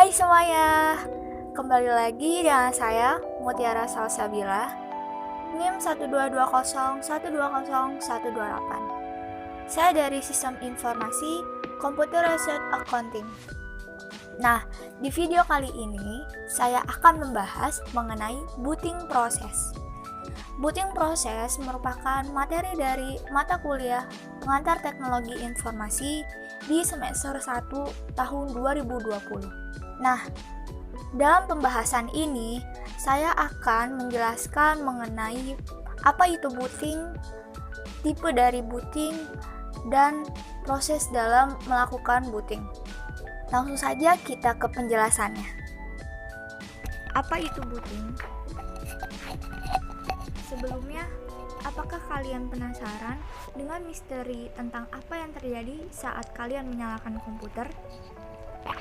Hai semuanya, kembali lagi dengan saya Mutiara Salsabila, NIM 12201201128. Saya dari Sistem Informasi Computer Research Accounting. Nah, di video kali ini saya akan membahas mengenai booting proses. Booting proses merupakan materi dari mata kuliah pengantar teknologi informasi di semester 1 tahun 2020. Nah, dalam pembahasan ini saya akan menjelaskan mengenai apa itu booting, tipe dari booting, dan proses dalam melakukan booting. Langsung saja kita ke penjelasannya. Apa itu booting? Sebelumnya, apakah kalian penasaran dengan misteri tentang apa yang terjadi saat kalian menyalakan komputer?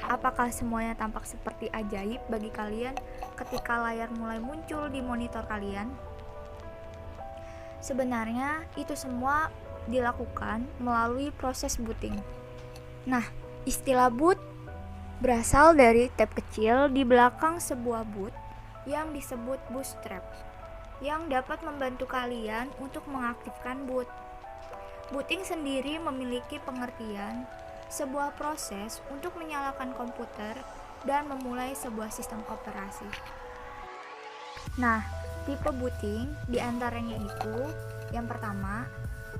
Apakah semuanya tampak seperti ajaib bagi kalian ketika layar mulai muncul di monitor kalian? Sebenarnya, itu semua dilakukan melalui proses booting. Nah, istilah boot berasal dari tab kecil di belakang sebuah boot yang disebut bootstrap, yang dapat membantu kalian untuk mengaktifkan boot. Booting sendiri memiliki pengertian sebuah proses untuk menyalakan komputer dan memulai sebuah sistem operasi. Nah, tipe booting diantaranya itu, yang pertama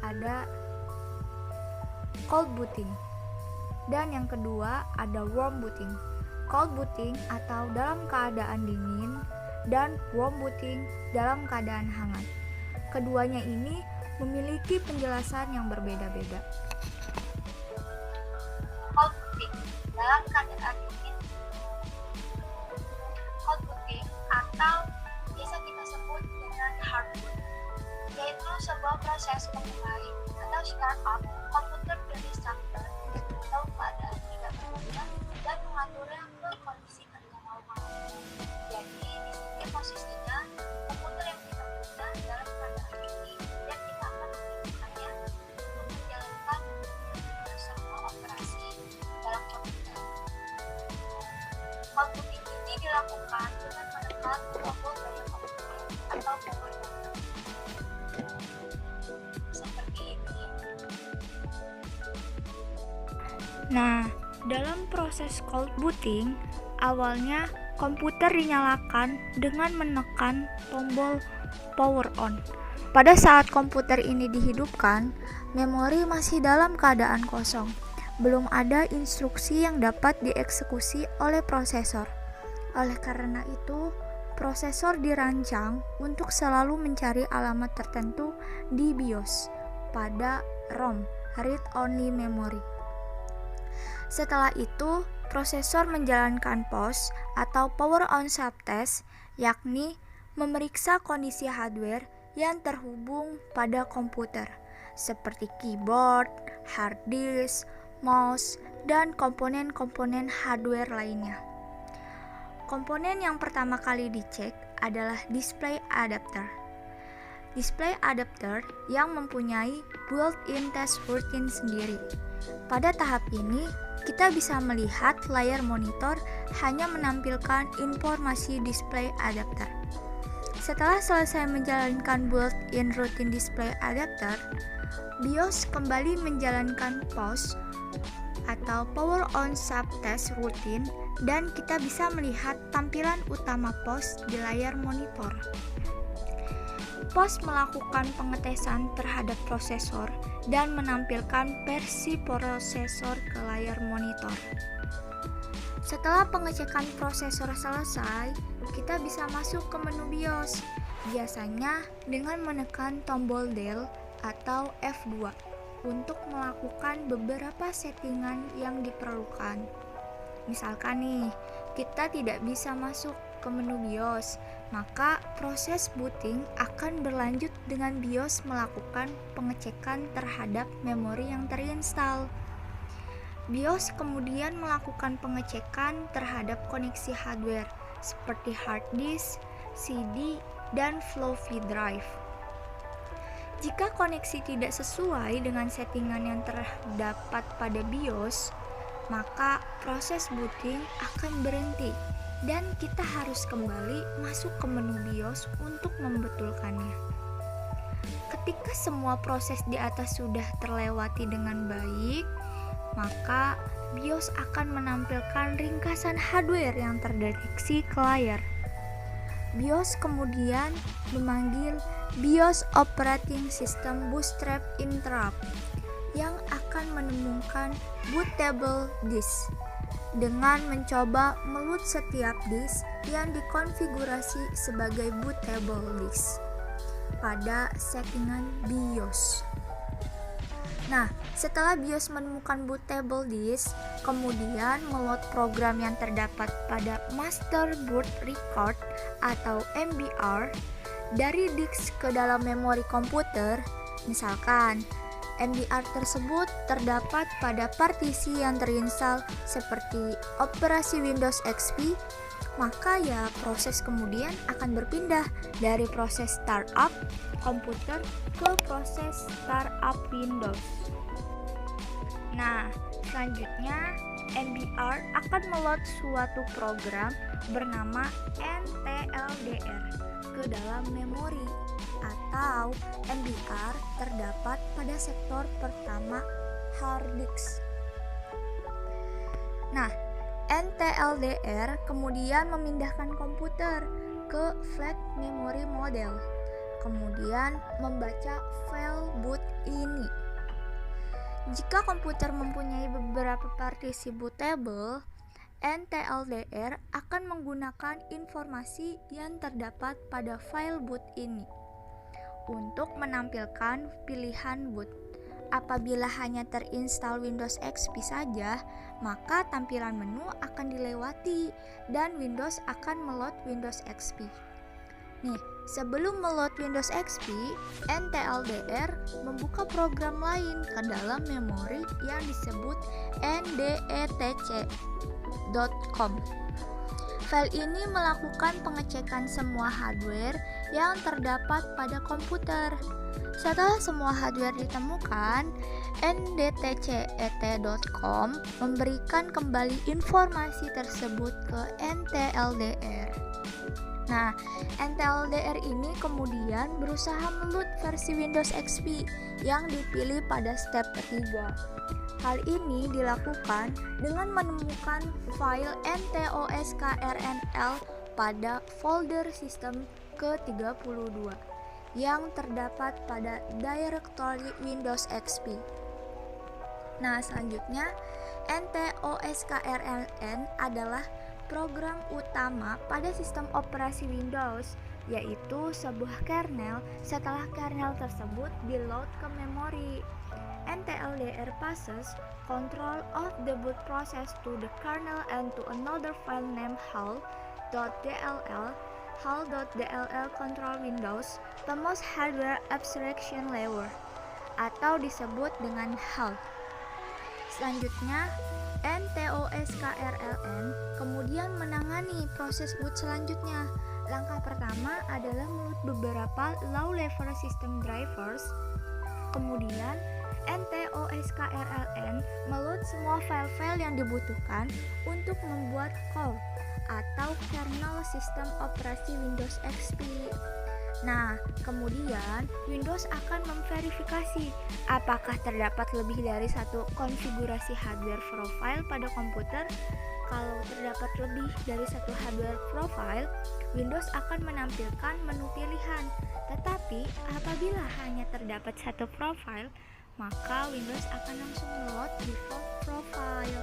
ada cold booting, dan yang kedua ada warm booting. Cold booting atau dalam keadaan dingin, dan warm booting dalam keadaan hangat. Keduanya ini memiliki penjelasan yang berbeda-beda. Cold booting dalam keadaan dingin. Cold booting atau biasa kita sebut dengan hard boot, yaitu sebuah proses memulai atau startup komputer dari starter atau keadaan tidak bekerja dan mengaturnya ke kondisi kerja normal. Jadi di sini posisinya komputer yang kita gunakan dalam keadaan ini dan kita akan menggunakannya untuk menjalankan semua operasi dalam komputer. Cold booting ini dilakukan dengan menekan tombol dari komputer atau power button seperti ini. Nah, dalam proses cold booting, awalnya komputer dinyalakan dengan menekan tombol power on. Pada saat komputer ini dihidupkan, memori masih dalam keadaan kosong. Belum ada instruksi yang dapat dieksekusi oleh prosesor. Oleh karena itu, prosesor dirancang untuk selalu mencari alamat tertentu di BIOS pada ROM, Read Only Memory. Setelah itu, prosesor menjalankan POS atau Power On Subtest, yakni memeriksa kondisi hardware yang terhubung pada komputer, seperti keyboard, hard disk, mouse, dan komponen-komponen hardware lainnya. Komponen yang pertama kali dicek adalah display adapter. Display adapter yang mempunyai built-in test routine sendiri. Pada tahap ini, kita bisa melihat layar monitor hanya menampilkan informasi display adapter. Setelah selesai menjalankan built-in routine display adapter, BIOS kembali menjalankan POS atau Power On Subtest routine dan kita bisa melihat tampilan utama POS di layar monitor. POS melakukan pengetesan terhadap prosesor dan menampilkan versi prosesor ke layar monitor. Setelah pengecekan prosesor selesai, kita bisa masuk ke menu BIOS, biasanya dengan menekan tombol Del atau F2 untuk melakukan beberapa settingan yang diperlukan. Misalkan nih, kita tidak bisa masuk ke menu BIOS, maka proses booting akan berlanjut dengan BIOS melakukan pengecekan terhadap memori yang terinstal. BIOS kemudian melakukan pengecekan terhadap koneksi hardware seperti hard disk, CD, dan floppy drive. Jika koneksi tidak sesuai dengan settingan yang terdapat pada BIOS, maka proses booting akan berhenti dan kita harus kembali masuk ke menu BIOS untuk membetulkannya. Ketika semua proses di atas sudah terlewati dengan baik, maka BIOS akan menampilkan ringkasan hardware yang terdeteksi ke layar. BIOS kemudian memanggil BIOS Operating System Bootstrap Interrupt yang akan menemukan bootable disk dengan mencoba meload setiap disk yang dikonfigurasi sebagai bootable disk pada settingan BIOS. Nah, setelah BIOS menemukan bootable disk, kemudian meload program yang terdapat pada Master Boot Record atau MBR dari disk ke dalam memori komputer. Misalkan MBR tersebut terdapat pada partisi yang terinstal seperti operasi Windows XP, maka ya proses kemudian akan berpindah dari proses startup komputer ke proses startup Windows. Nah, selanjutnya MBR akan meload suatu program bernama NTLDR ke dalam memori, atau MBR terdapat pada sektor pertama hard disk. Nah, NTLDR kemudian memindahkan komputer ke flash memory model, kemudian membaca file boot ini. Jika komputer mempunyai beberapa partisi bootable, NTLDR akan menggunakan informasi yang terdapat pada file boot ini untuk menampilkan pilihan boot. Apabila hanya terinstal Windows XP saja, maka tampilan menu akan dilewati dan Windows akan meload Windows XP. Nih, sebelum meload Windows XP, NTLDR membuka program lain ke dalam memori yang disebut ndetc.com. File ini melakukan pengecekan semua hardware yang terdapat pada komputer. Setelah semua hardware ditemukan, ndetc.com memberikan kembali informasi tersebut ke NTLDR. Nah, NTLDR ini kemudian berusaha meload versi Windows XP yang dipilih pada step ketiga. Hal ini dilakukan dengan menemukan file ntoskrnl pada folder sistem ke-32 yang terdapat pada directory Windows XP. Nah, selanjutnya ntoskrnl adalah program utama pada sistem operasi Windows, yaitu sebuah kernel. Setelah kernel tersebut di-load ke memori, NTLDR passes control of the boot process to the kernel and to another file named HAL.dll. HAL.dll control Windows, the most hardware abstraction layer, atau disebut dengan HAL. Selanjutnya, ntoskrln kemudian menangani proses boot selanjutnya. Langkah pertama adalah meload beberapa low level system drivers. Kemudian ntoskrln meload semua file-file yang dibutuhkan untuk membuat core atau kernel sistem operasi Windows XP. Nah, kemudian Windows akan memverifikasi apakah terdapat lebih dari satu konfigurasi hardware profile pada komputer. Kalau terdapat lebih dari satu hardware profile, Windows akan menampilkan menu pilihan. Tetapi apabila hanya terdapat satu profile, maka Windows akan langsung meload default profile.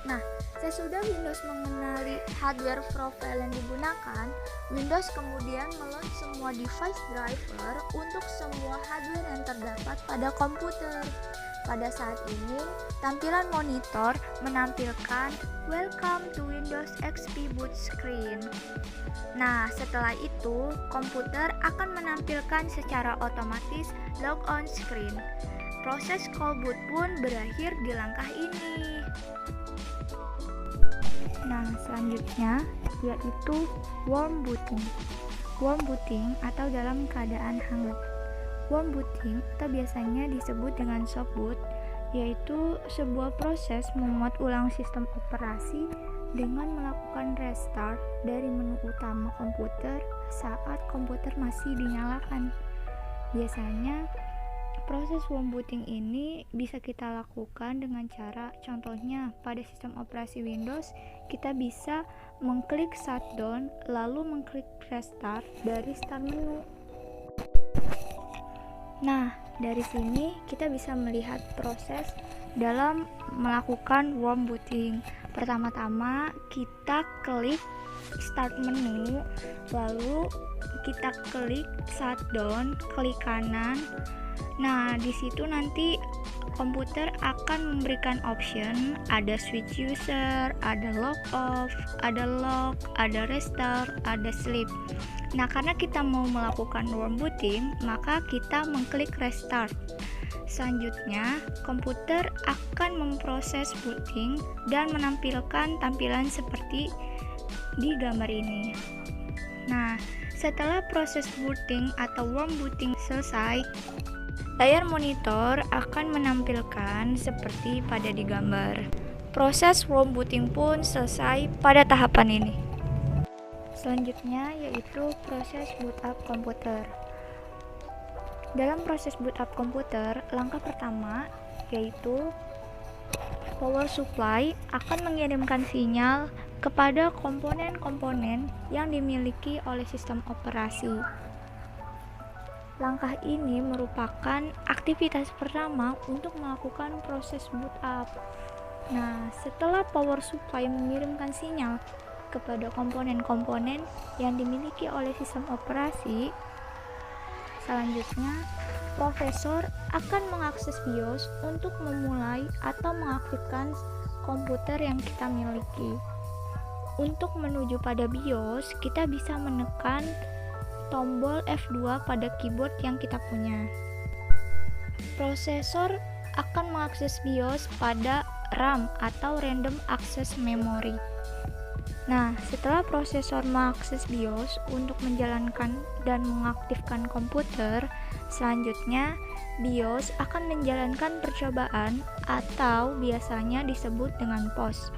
Nah, sesudah Windows mengenali hardware profile yang digunakan, Windows kemudian meload semua device driver untuk semua hardware yang terdapat pada komputer. Pada saat ini, tampilan monitor menampilkan Welcome to Windows XP Boot Screen. Nah, setelah itu, komputer akan menampilkan secara otomatis Logon Screen. Proses call boot pun berakhir di langkah ini. Nah, selanjutnya yaitu warm booting. Warm booting atau dalam keadaan hangat. Warm booting atau biasanya disebut dengan soft boot, yaitu sebuah proses memuat ulang sistem operasi dengan melakukan restart dari menu utama komputer saat komputer masih dinyalakan. Biasanya proses rebooting ini bisa kita lakukan dengan cara, contohnya pada sistem operasi Windows, kita bisa mengklik shutdown lalu mengklik restart dari start menu. Nah, dari sini kita bisa melihat proses dalam melakukan rebooting. Pertama-tama kita klik start menu, lalu kita klik shutdown, klik kanan. Nah, di situ nanti komputer akan memberikan option, ada switch user, ada log off, ada lock, ada restart, ada sleep. Nah, karena kita mau melakukan rebooting, maka kita mengklik restart. Selanjutnya, komputer akan memproses booting dan menampilkan tampilan seperti di gambar ini. Nah, setelah proses booting atau rebooting selesai, layar monitor akan menampilkan seperti pada di gambar. Proses rebooting pun selesai pada tahapan ini. Selanjutnya yaitu proses boot up komputer. Dalam proses boot up komputer, langkah pertama yaitu power supply akan mengirimkan sinyal kepada komponen-komponen yang dimiliki oleh sistem operasi. Langkah ini merupakan aktivitas pertama untuk melakukan proses boot up. Nah, setelah power supply mengirimkan sinyal kepada komponen-komponen yang dimiliki oleh sistem operasi, selanjutnya prosesor akan mengakses BIOS untuk memulai atau mengaktifkan komputer yang kita miliki. Untuk menuju pada BIOS, kita bisa menekan tombol F2 pada keyboard yang kita punya. Prosesor akan mengakses BIOS pada RAM atau Random Access Memory. Nah, setelah prosesor mengakses BIOS untuk menjalankan dan mengaktifkan komputer, selanjutnya BIOS akan menjalankan percobaan atau biasanya disebut dengan POS.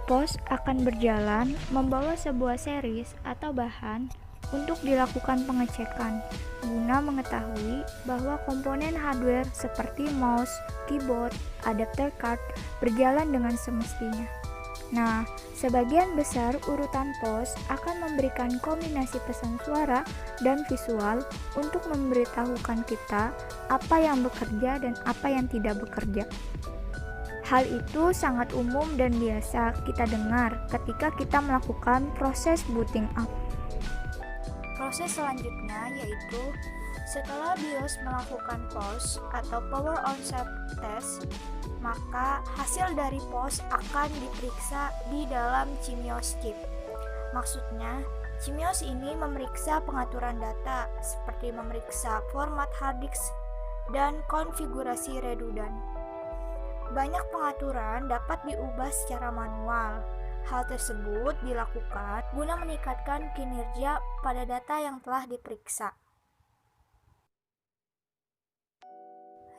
POS akan berjalan membawa sebuah series atau bahan untuk dilakukan pengecekan guna mengetahui bahwa komponen hardware seperti mouse, keyboard, adapter card berjalan dengan semestinya. Nah, sebagian besar urutan POS akan memberikan kombinasi pesan suara dan visual untuk memberitahukan kita apa yang bekerja dan apa yang tidak bekerja. Hal itu sangat umum dan biasa kita dengar ketika kita melakukan proses booting up. Proses selanjutnya yaitu setelah BIOS melakukan POS atau Power On Set Test, maka hasil dari POS akan diperiksa di dalam CMIOS chip. Maksudnya, CMIOS ini memeriksa pengaturan data seperti memeriksa format hard disk dan konfigurasi redundant. Banyak pengaturan dapat diubah secara manual. Hal tersebut dilakukan guna meningkatkan kinerja pada data yang telah diperiksa.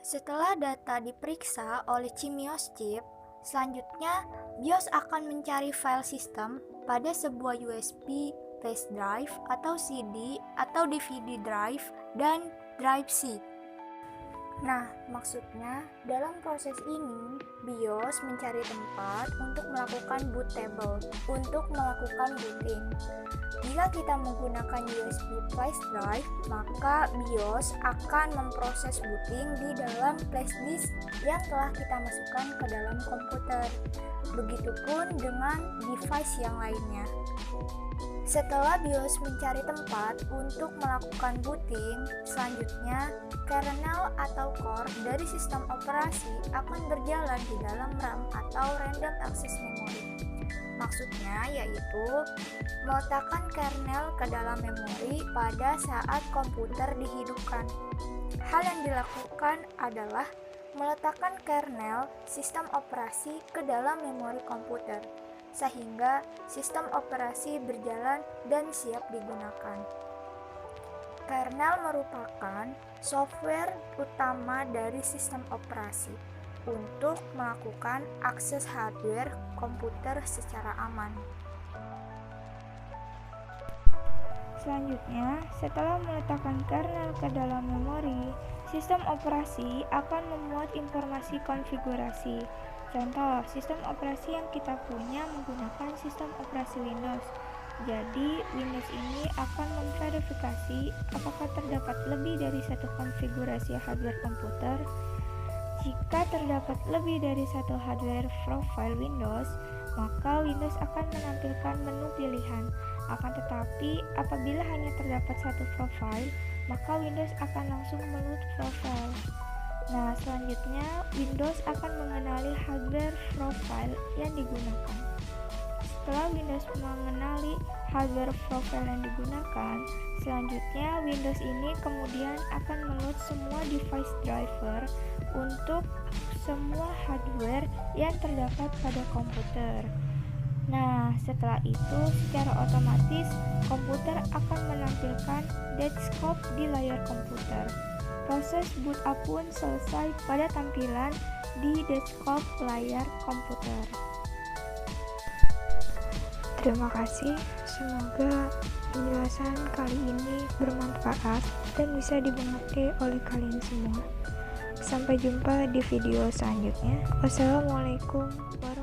Setelah data diperiksa oleh CMIOS chip, selanjutnya BIOS akan mencari file sistem pada sebuah USB flash drive atau CD atau DVD drive dan drive C. Nah, maksudnya dalam proses ini BIOS mencari tempat untuk melakukan boot table untuk melakukan booting. Jika kita menggunakan USB flash drive, maka BIOS akan memproses booting di dalam flash disk yang telah kita masukkan ke dalam komputer. Begitupun dengan device yang lainnya. Setelah BIOS mencari tempat untuk melakukan booting, selanjutnya kernel atau core dari sistem operasi akan berjalan di dalam RAM atau Random Access Memory. Maksudnya yaitu meletakkan kernel ke dalam memori pada saat komputer dihidupkan. Hal yang dilakukan adalah meletakkan kernel sistem operasi ke dalam memori komputer, sehingga sistem operasi berjalan dan siap digunakan. Kernel merupakan software utama dari sistem operasi untuk melakukan akses hardware komputer secara aman. Selanjutnya, setelah meletakkan kernel ke dalam memori, sistem operasi akan memuat informasi konfigurasi. Contoh, sistem operasi yang kita punya menggunakan sistem operasi Windows. Jadi, Windows ini akan memverifikasi apakah terdapat lebih dari satu konfigurasi hardware komputer. Jika terdapat lebih dari satu hardware profile Windows, maka Windows akan menampilkan menu pilihan. Akan tetapi, apabila hanya terdapat satu profile, maka Windows akan langsung menu profile. Nah, selanjutnya Windows akan mengenali hardware profile yang digunakan. Setelah Windows mengenali hardware profile yang digunakan, selanjutnya Windows ini kemudian akan meload semua device driver untuk semua hardware yang terdapat pada komputer. Nah, setelah itu secara otomatis komputer akan menampilkan desktop di layar komputer. Proses boot up pun selesai pada tampilan di desktop layar komputer. Terima kasih, semoga penjelasan kali ini bermanfaat dan bisa dimengerti oleh kalian semua. Sampai jumpa di video selanjutnya. Wassalamualaikum warahmatullahi wabarakatuh.